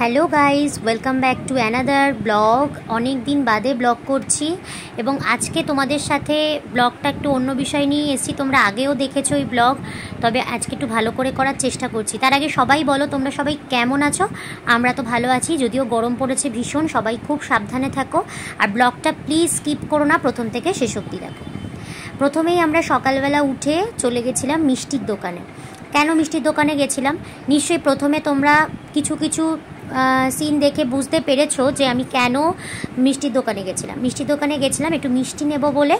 Hello guys, welcome back to another blog. অনেক দিন বাদে ব্লগ করছি এবং আজকে তোমাদের সাথে ব্লগটা একটু অন্য বিষয় নিয়ে এসেছি। তোমরা আগেও দেখেছো এই ব্লগ, তবে আজকে একটু ভালো করে করার চেষ্টা করছি। তার আগে সবাই বলো তোমরা সবাই কেমন আছো? আমরা তো ভালো আছি, যদিও গরম পড়েছে ভীষণ। সবাই খুব সাবধানে থাকো আর ব্লগটা প্লিজ স্কিপ করো না, প্রথম থেকে শেষ অবধি দেখো। প্রথমেই আমরা সকালবেলা উঠে চলে গেছিলাম মিষ্টির দোকানে। কেন মিষ্টির দোকানে গেছিলাম? নিশ্চয়ই প্রথমে তোমরা কিছু কিছু সিন দেখে বুঝতে পেরেছো যে আমি কেন মিষ্টির দোকানে গেছিলাম। মিষ্টির দোকানে গেছিলাম একটু মিষ্টি নেব বলে,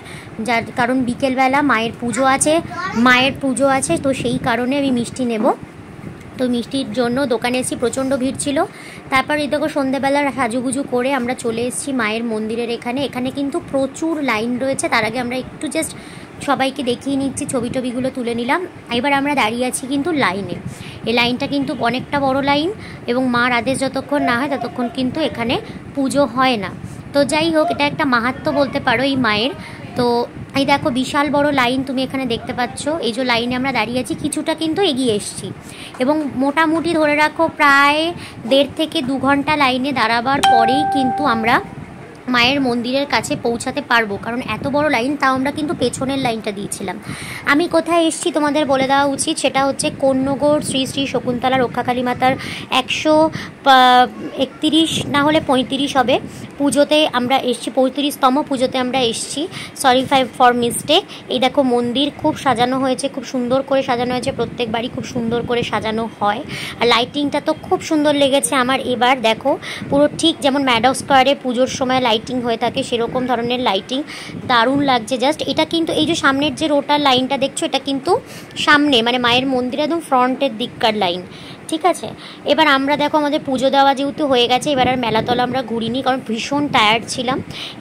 যার কারণ বিকেলবেলা মায়ের পুজো আছে, তো সেই কারণে আমি মিষ্টি নেব। তো মিষ্টির জন্য দোকানে এসেছি, প্রচণ্ড ভিড় ছিল। তারপর এই দেখো সন্ধেবেলা সাজুগুজু করে আমরা চলে এসেছি মায়ের মন্দিরের এখানে কিন্তু প্রচুর লাইন রয়েছে। তার আগে আমরা একটু জাস্ট সবাইকে দেখিয়ে নিচ্ছি, ছবি টবিগুলো তুলে নিলাম। এবার আমরা দাঁড়িয়ে আছি কিন্তু লাইনে। এই লাইনটা কিন্তু অনেকটা বড় লাইন এবং মার আদেশ যতক্ষণ না হয় ততক্ষণ কিন্তু এখানে পুজো হয় না। তো যাই হোক, এটা একটা মাহাত্ম্য বলতে পারো এই মায়ের। তো এই দেখো বিশাল বড় লাইন তুমি এখানে দেখতে পাচ্ছ। এই যে লাইনে আমরা দাঁড়িয়ে আছি, কিছুটা কিন্তু এগিয়ে এসেছি এবং মোটামুটি ধরে রাখো প্রায় 1.5 থেকে 2 ঘন্টা লাইনে দাঁড়াবার পরেই কিন্তু আমরা মায়ের মন্দিরের কাছে পৌঁছাতে পারবো, কারণ এত বড় লাইন। তাও আমরা কিন্তু পেছনের লাইনটা দিয়েছিলাম। আমি কোথায় এসেছি তোমাদের বলে দেওয়া উচিত, সেটা হচ্ছে কোন্নগর শ্রী শ্রী শকুন্তলা রক্ষাকালী মাতার 131 না হলে 35 হবে পুজোতে আমরা এসেছি, 35তম পুজোতে আমরা এসেছি। Sorry for mistake. এই দেখো মন্দির খুব সাজানো হয়েছে, খুব সুন্দর করে সাজানো হয়েছে। প্রত্যেক বাড়ি খুব সুন্দর করে সাজানো হয় আর লাইটিংটা তো খুব সুন্দর লেগেছে আমার। এবার দেখো পুরো ঠিক যেমন ম্যাডক স্কোয়ারে পুজোর সময় লাইটিং হয়ে থাকে সেরকম ধরনের লাইটিং, দারুণ লাগছে জাস্ট। এটা কিন্তু এই যে সামনের যে রোটার লাইনটা দেখছো, এটা কিন্তু সামনে মানে মায়ের মন্দির একদম ফ্রন্টের দিককার লাইন, ঠিক আছে। এবার আমরা দেখো আমাদের পুজো দেওয়া যেহেতু হয়ে গেছে, এবার আর মেলাতলা আমরা ঘুরিনি, কারণ ভীষণ টায়ার্ড ছিলাম।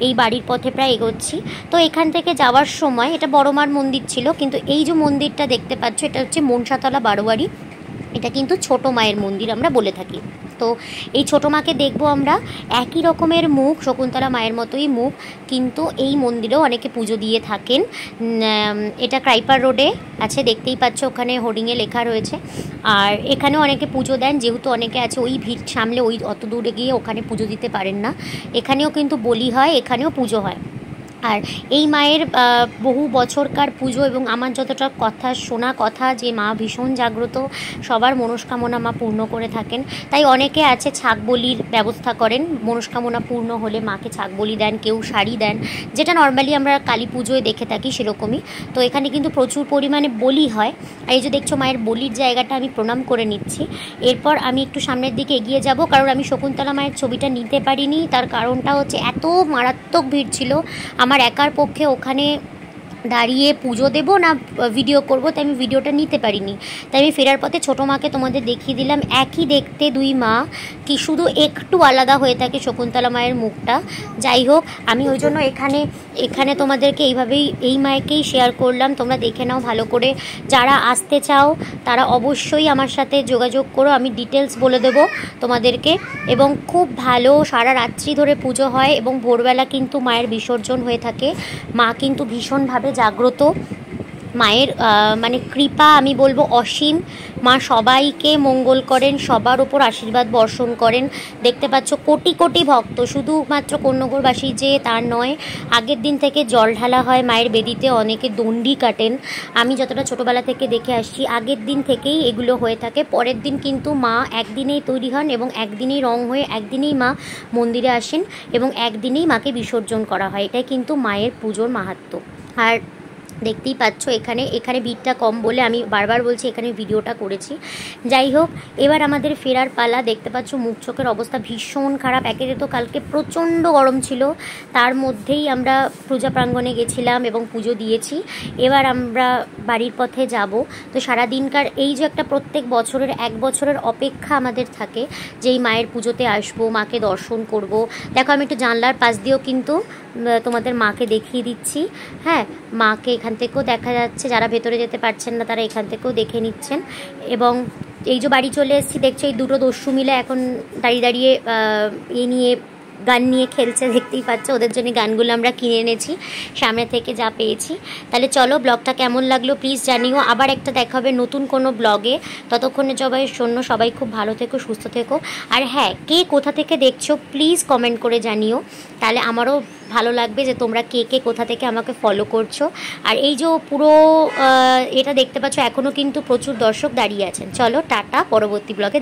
এই বাড়ির পথে প্রায় এগোচ্ছি। তো এখান থেকে যাওয়ার সময়, এটা বড় মার মন্দির ছিল, কিন্তু এই যে মন্দিরটা দেখতে পাচ্ছ এটা হচ্ছে মনসাতলা বারোয়ারি। এটা কিন্তু ছোটো মায়ের মন্দির আমরা বলে থাকি। তো এই ছোটো মাকে দেখবো আমরা। একই রকমের মুখ, শকুন্তলা মায়ের মতোই মুখ, কিন্তু এই মন্দিরেও অনেকে পুজো দিয়ে থাকেন। এটা ক্রাইপার রোডে আছে, দেখতেই পাচ্ছ, ওখানে হোর্ডিংয়ে লেখা রয়েছে। আর এখানেও অনেকে পুজো দেন, যেহেতু অনেকে আছে ওই ভিড় সামলে ওই অত দূরে গিয়ে ওখানে পুজো দিতে পারেন না। এখানেও কিন্তু বলি হয়, এখানেও পুজো হয়। আর এই মায়ের বহু বছরকার পুজো এবং আমার যতটা শোনা কথা যে মা ভীষণ জাগ্রত, সবার মনস্কামনা মা পূর্ণ করে থাকেন। তাই অনেকে আছে ছাগ বলির ব্যবস্থা করেন, মনস্কামনা পূর্ণ হলে মাকে ছাগ বলি দেন, কেউ শাড়ি দেন, যেটা নর্মালি আমরা কালী পুজোয় দেখে থাকি সেরকমই। তো এখানে কিন্তু প্রচুর পরিমাণে বলি হয়। আর এই যে দেখছো মায়ের বলির জায়গাটা আমি প্রণাম করে নিচ্ছি। এরপর আমি একটু সামনের দিকে এগিয়ে যাব, কারণ আমি শকুন্তলা মায়ের ছবিটা নিতে পারিনি। তার কারণটা হচ্ছে এত মারাত্মক ভিড় ছিল, আমার একার পক্ষে ওখানে দাঁড়িয়ে পুজো দেব না ভিডিও করব, তাই আমি ভিডিওটা নিতে পারিনি। তাই আমি ফেরার পথে ছোটো মাকে তোমাদের দেখিয়ে দিলাম। একই দেখতে দুই মা, কি শুধু একটু আলাদা হয়ে থাকে শকুন্তলা মায়ের মুখটা। যাই হোক, আমি ওই জন্য এখানে তোমাদেরকে এইভাবেই এই মায়েকেই শেয়ার করলাম। তোমরা দেখে নাও ভালো করে। যারা আসতে চাও তারা অবশ্যই আমার সাথে যোগাযোগ করো, আমি ডিটেলস বলে দেবো তোমাদেরকে। এবং খুব ভালো সারা রাত্রি ধরে পুজো হয় এবং ভোরবেলা কিন্তু মায়ের বিসর্জন হয়ে থাকে। মা কিন্তু ভীষণভাবে জাগ্রত। মায়ের মানে কৃপা আমি বলবো অসীম। মা সবাইকে মঙ্গল করেন, সবার ওপর আশীর্বাদ বর্ষণ করেন। দেখতে পাচ্ছ কোটি কোটি ভক্ত, শুধুমাত্র কোন্নগরবাসী যে তার নয়, আগের দিন থেকে জল ঢালা হয় মায়ের বেদিতে, অনেকে দণ্ডি কাটেন। আমি যতটা ছোটোবেলা থেকে দেখে আসছি আগের দিন থেকেই এগুলো হয়ে থাকে। পরের দিন কিন্তু মা একদিনেই তৈরি হন এবং একদিনেই রং হয়ে একদিনেই মা মন্দিরে আসেন এবং একদিনেই মাকে বিসর্জন করা হয়। এটাই কিন্তু মায়ের পুজোর মাহাত্ম্য। আর দেখতেই পাচ্ছ এখানে ভিড়টা কম বলে আমি বারবার বলছি এখানে ভিডিওটা করেছি। যাই হোক, এবার আমাদের ফেরার পালা। দেখতে পাচ্ছ মুখ চোখের অবস্থা ভীষণ খারাপ। একে তো কালকে প্রচণ্ড গরম ছিল, তার মধ্যেই আমরা পূজা প্রাঙ্গণে গেছিলাম এবং পুজো দিয়েছি। এবার আমরা বাড়ির পথে যাব। তো সারাদিনকার এই যে একটা প্রত্যেক বছরের 1 বছরের অপেক্ষা আমাদের থাকে যে এই মায়ের পুজোতে আসবো, মাকে দর্শন করব। দেখো আমি একটু জানলার পাশ দিয়েও কিন্তু তোমাদের মাকে দেখিয়ে দিচ্ছি। হ্যাঁ, মাকে এখান থেকেও দেখা যাচ্ছে, যারা ভেতরে যেতে পারছেন না তারা এখান থেকেও দেখে নিচ্ছেন। এবং এই যে বাড়ি চলে এসেছি দেখছো, এই দুটো দস্যু মিলে এখন দাঁড়িয়ে নিয়ে গান নিয়ে খেলছে, দেখতেই পাচ্ছ। ওদের জন্য গানগুলো আমরা কিনে এনেছি সামনে থেকে যা পেয়েছি। তাহলে চলো, ব্লগটা কেমন লাগলো প্লিজ জানিও। আবার একটা দেখা হবে নতুন কোনো ব্লগে। ততক্ষণে সবাই খুব ভালো থেকো, সুস্থ থেকো। আর হ্যাঁ, কে কোথা থেকে দেখছো প্লিজ কমেন্ট করে জানিও, তাহলে আমারও ভালো লাগবে যে তোমরা কে কোথা থেকে আমাকে ফলো করছো। আর এই যে পুরো এটা দেখতে পাচ্ছ, এখনও কিন্তু প্রচুর দর্শক দাঁড়িয়ে আছেন। চলো টাটা, পরবর্তী ব্লগে